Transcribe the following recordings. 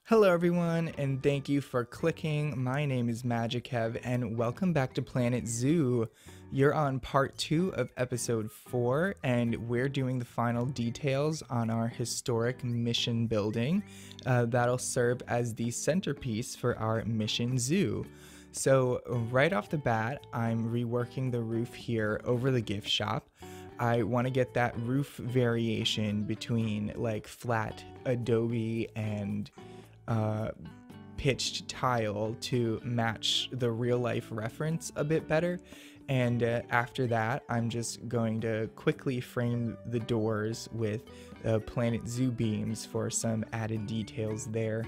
Hello everyone, and thank you for clicking. My name is Magikev, and welcome back to Planet Zoo. You're on part 2 of episode 4, and we're doing the final details on our historic mission building that'll serve as the centerpiece for our mission zoo. So right off the bat, I'm reworking the roof here over the gift shop. I want to get that roof variation between like flat adobe and pitched tile to match the real life reference a bit better. And after that, I'm just going to quickly frame the doors with Planet Zoo beams for some added details there.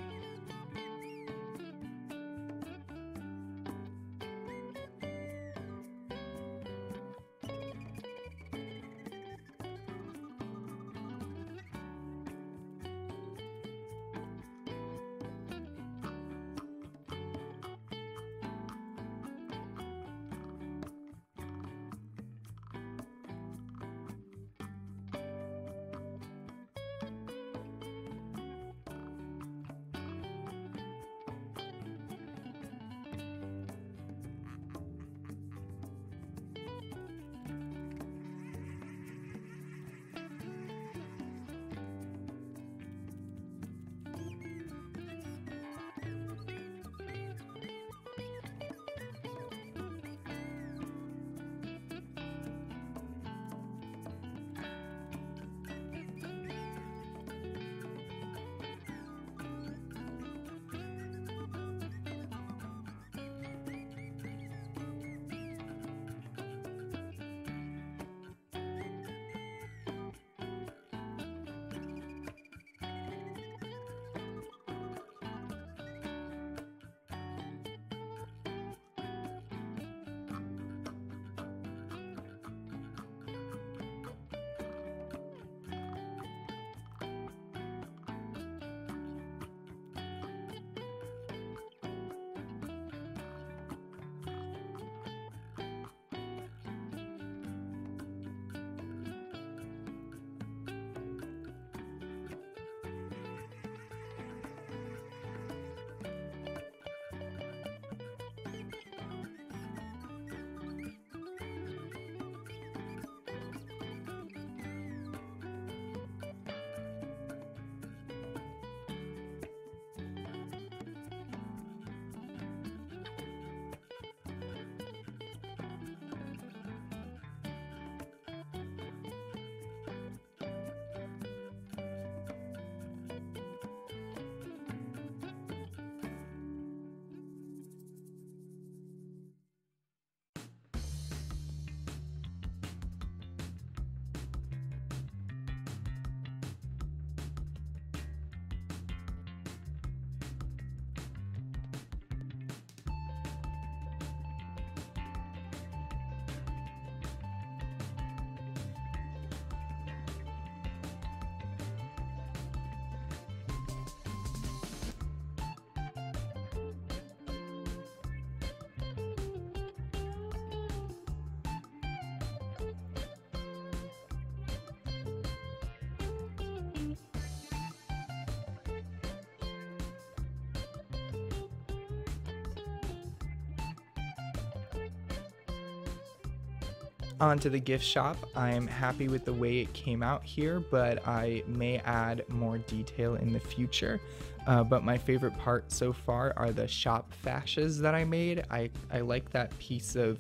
Onto the gift shop. I'm happy with the way it came out here, but I may add more detail in the future. But my favorite part so far are the shop fascias that I made. I like that piece of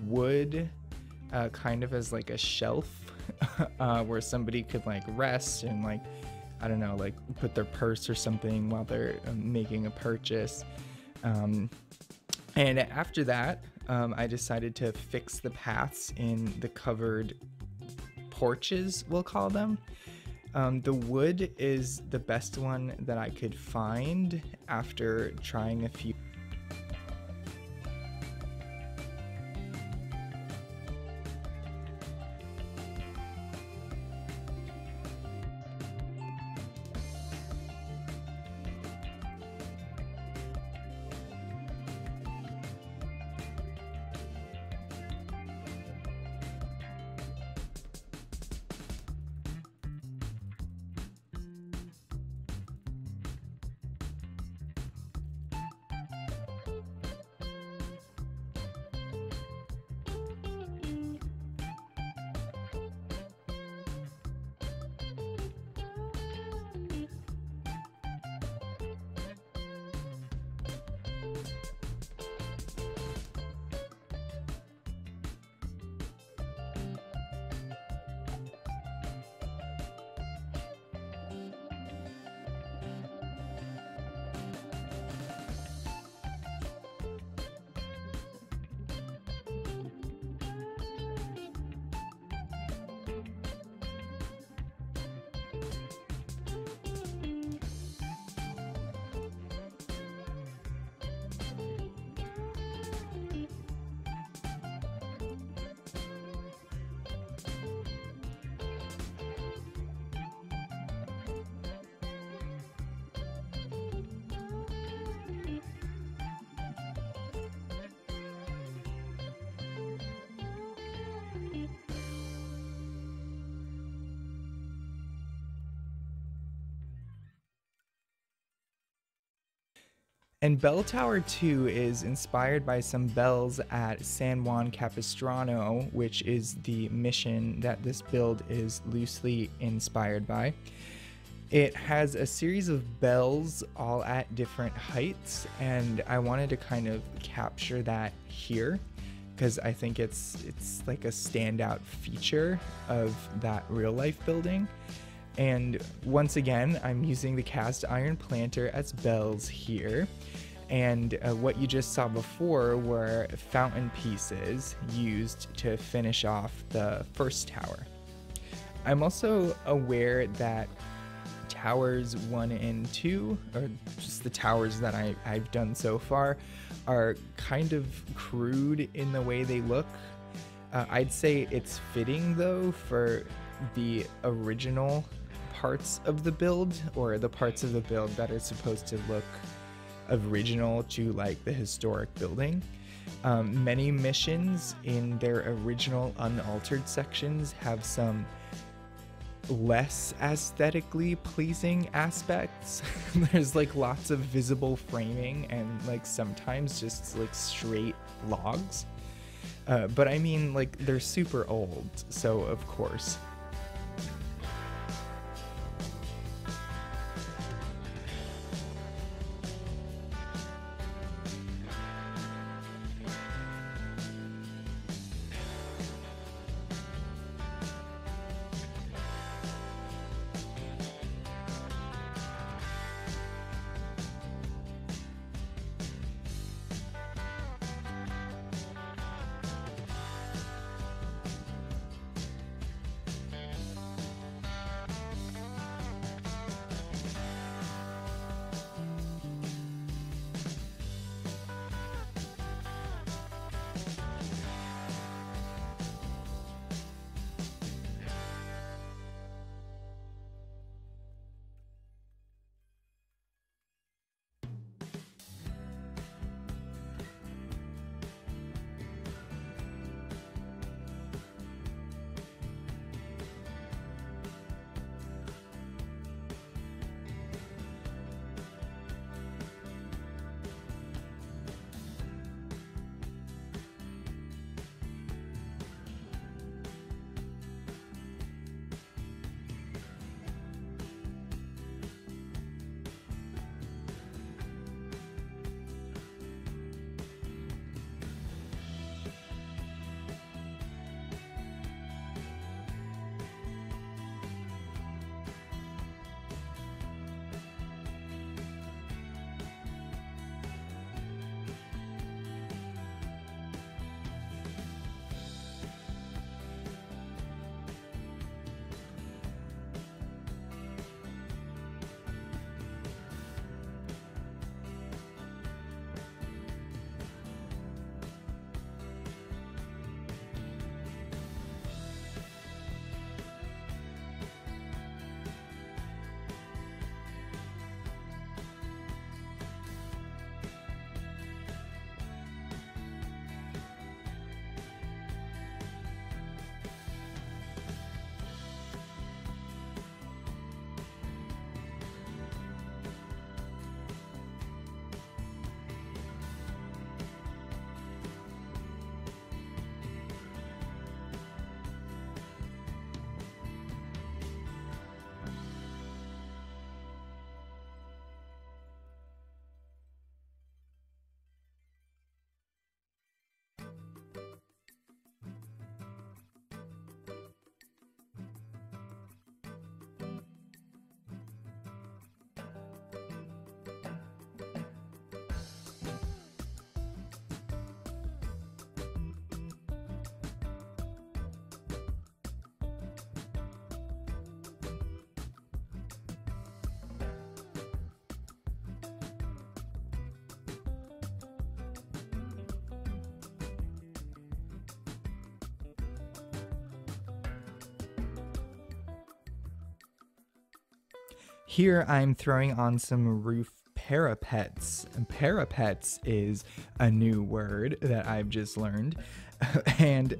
wood kind of as like a shelf where somebody could like rest and like, I don't know, like put their purse or something while they're making a purchase. And after that, I decided to fix the paths in the covered porches, we'll call them. The wood is the best one that I could find after trying a few. And Bell Tower 2 is inspired by some bells at San Juan Capistrano, which is the mission that this build is loosely inspired by. It has a series of bells all at different heights, and I wanted to kind of capture that here because I think it's like a standout feature of that real life building. And once again, I'm using the cast iron planter as bells here. And what you just saw before were fountain pieces used to finish off the first tower. I'm also aware that towers 1 and 2, or just the towers that I've done so far, are kind of crude in the way they look. I'd say it's fitting though for the original parts of the build, or the parts of the build that are supposed to look original to like the historic building. Many missions in their original unaltered sections have some less aesthetically pleasing aspects. There's like lots of visible framing and like sometimes just like straight logs. But I mean, like, they're super old, so of course. Here I'm throwing on some roof parapets. Parapets is a new word that I've just learned. And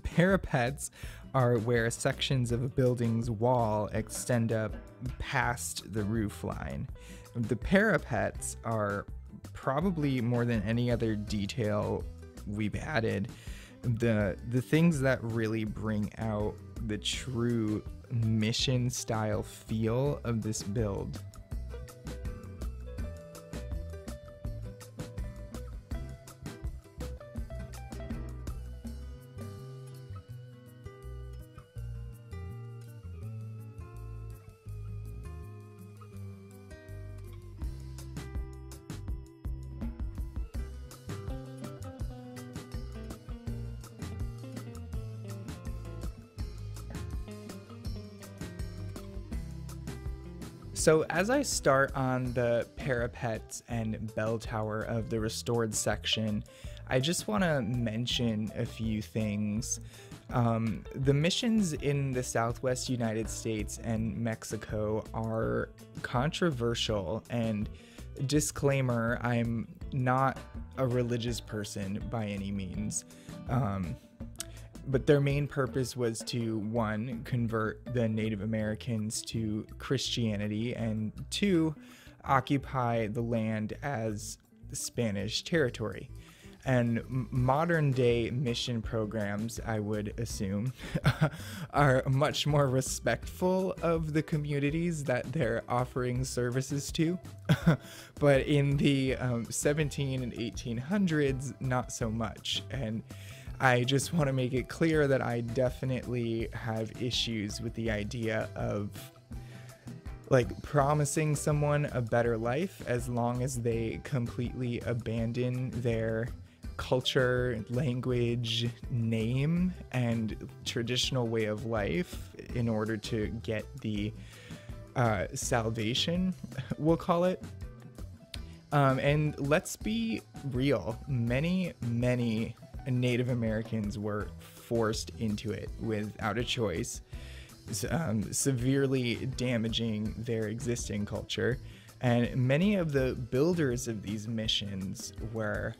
parapets are where sections of a building's wall extend up past the roof line. The parapets are probably more than any other detail we've added, the things that really bring out the true mission style feel of this build. So as I start on the parapets and bell tower of the restored section, I just want to mention a few things. The missions in the Southwest United States and Mexico are controversial, and disclaimer, I'm not a religious person by any means. But their main purpose was to, one, convert the Native Americans to Christianity, and two, occupy the land as Spanish territory. And modern day mission programs, I would assume, are much more respectful of the communities that they're offering services to. But in the 17 and 1800s, not so much. And I just want to make it clear that I definitely have issues with the idea of like promising someone a better life as long as they completely abandon their culture, language, name, and traditional way of life in order to get the salvation, we'll call it. And let's be real, many Native Americans were forced into it without a choice, severely damaging their existing culture. And many of the builders of these missions were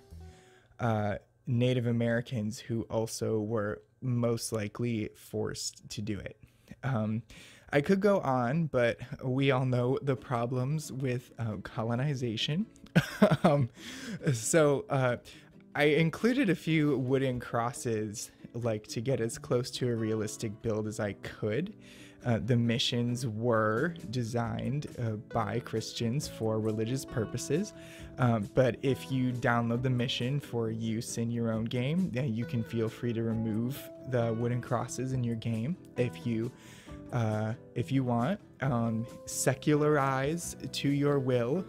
Native Americans who also were most likely forced to do it. I could go on, but we all know the problems with colonization. So I included a few wooden crosses, like to get as close to a realistic build as I could. The missions were designed by Christians for religious purposes, but if you download the mission for use in your own game, you can feel free to remove the wooden crosses in your game if you want. Secularize to your will.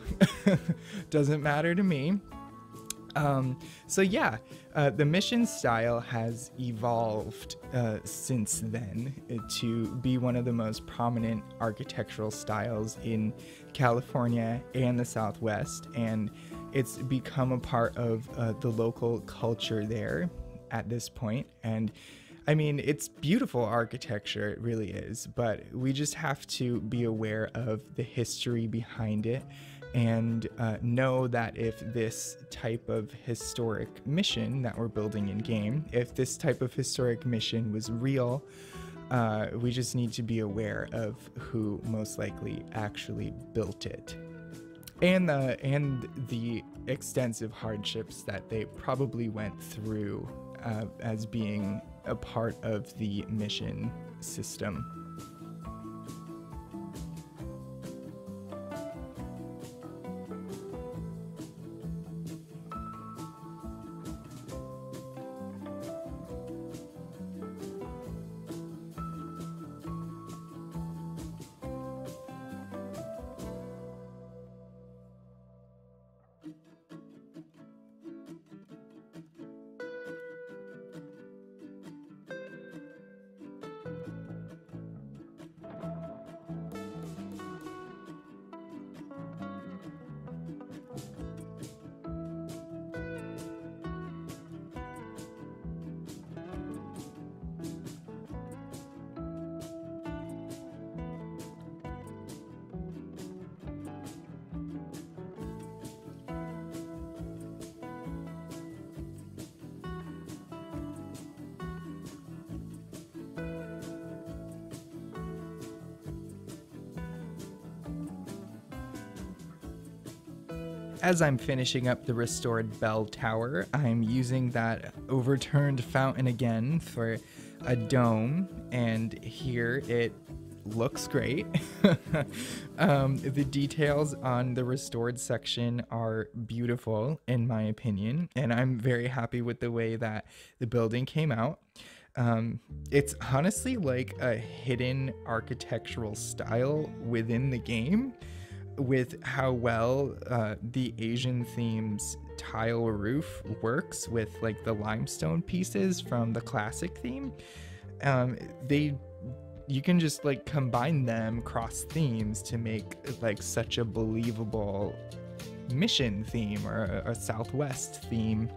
Doesn't matter to me. So yeah, the mission style has evolved since then to be one of the most prominent architectural styles in California and the Southwest, and it's become a part of the local culture there at this point. And I mean, it's beautiful architecture, it really is, but we just have to be aware of the history behind it and know that if this type of historic mission that we're building in game, if this type of historic mission was real, we just need to be aware of who most likely actually built it, and the extensive hardships that they probably went through as being a part of the mission system. As I'm finishing up the restored bell tower, I'm using that overturned fountain again for a dome, and here it looks great. The details on the restored section are beautiful in my opinion, and I'm very happy with the way that the building came out. It's honestly like a hidden architectural style within the game, with how well the Asian theme's tile roof works with like the limestone pieces from the classic theme. They You can just like combine them cross themes to make like such a believable mission theme or a Southwest theme.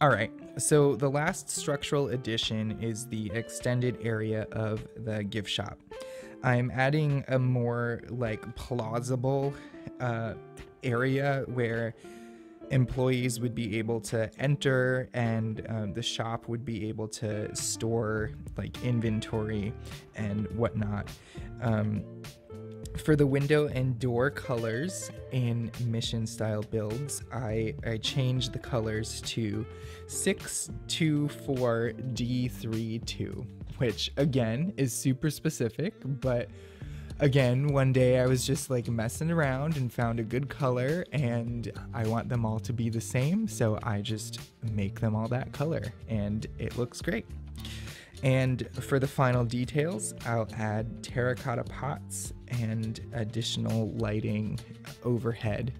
All right, so the last structural addition is the extended area of the gift shop. I'm adding a more like plausible area where employees would be able to enter, and the shop would be able to store like inventory and whatnot. For the window and door colors in mission style builds, I changed the colors to 624D32, which again is super specific, but again, one day I was just like messing around and found a good color, and I want them all to be the same, so I just make them all that color, and it looks great. And for the final details, I'll add terracotta pots and additional lighting overhead.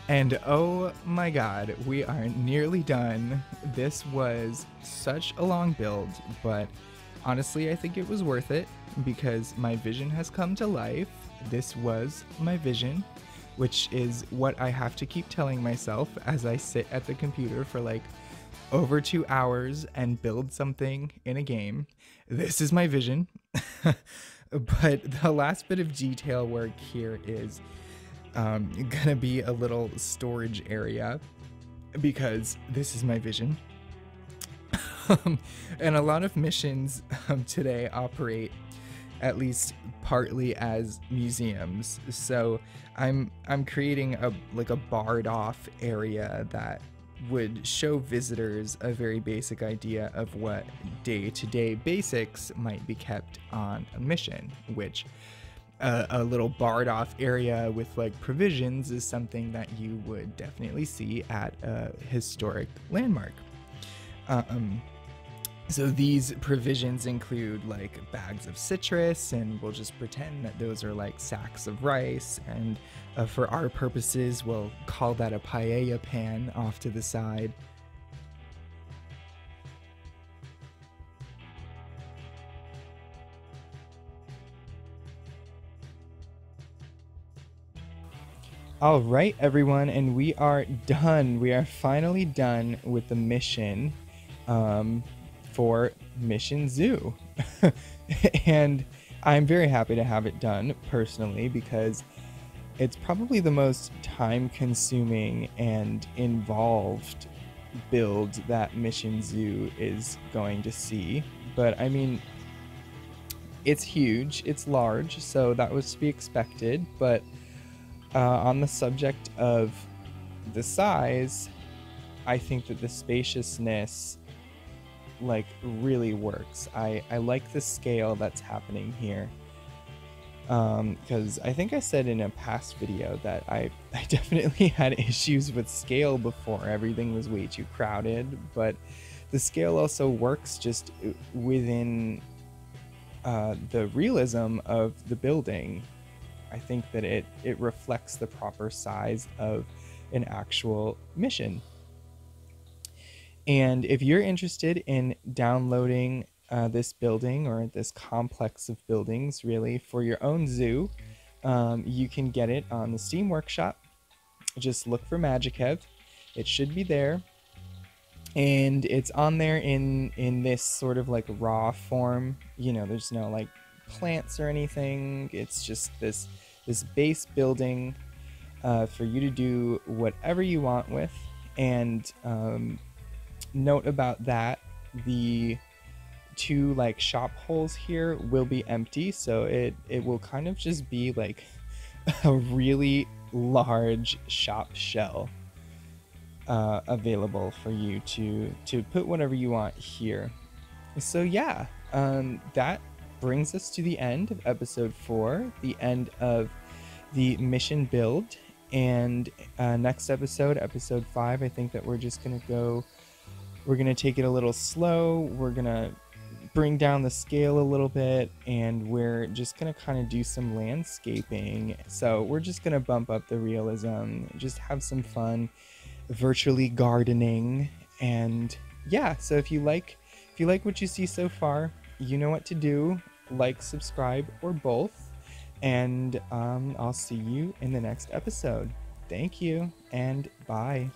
And oh my god, we are nearly done. This was such a long build, but honestly, I think it was worth it because my vision has come to life. This was my vision, which is what I have to keep telling myself as I sit at the computer for like over 2 hours and build something in a game. This is my vision. But the last bit of detail work here is gonna be a little storage area because this is my vision. And a lot of missions today operate at least partly as museums. So I'm creating a barred off area that would show visitors a very basic idea of what day-to-day basics might be kept on a mission, which a little barred off area with like provisions is something that you would definitely see at a historic landmark. So these provisions include like bags of citrus, and we'll just pretend that those are like sacks of rice, and for our purposes we'll call that a paella pan off to the side. All right, everyone, and we are done. We are finally done with the mission for Mission Zoo. And I'm very happy to have it done personally because it's probably the most time-consuming and involved build that Mission Zoo is going to see. But I mean, it's huge, it's large, so that was to be expected, but on the subject of the size, I think that the spaciousness like really works. I like the scale that's happening here, because I think I said in a past video that I definitely had issues with scale before. Everything was way too crowded, but the scale also works just within the realism of the building. I think that it reflects the proper size of an actual mission. And if you're interested in downloading this building or this complex of buildings really for your own zoo, you can get it on the Steam Workshop. Just look for Magikev. It should be there. And it's on there in this sort of like raw form. You know, there's no like plants or anything. It's just this base building for you to do whatever you want with. And note about that, the two like shop holes here will be empty, so it will kind of just be like a really large shop shell available for you to put whatever you want here. So yeah, that brings us to the end of episode 4, the end of the mission build. And next episode, episode 5, I think that we're gonna take it a little slow. We're gonna bring down the scale a little bit, and we're just gonna kind of do some landscaping. So we're just gonna bump up the realism, just have some fun virtually gardening. And yeah, so if you like what you see so far, you know what to do. Like, subscribe, or both, and I'll see you in the next episode. Thank you, and bye.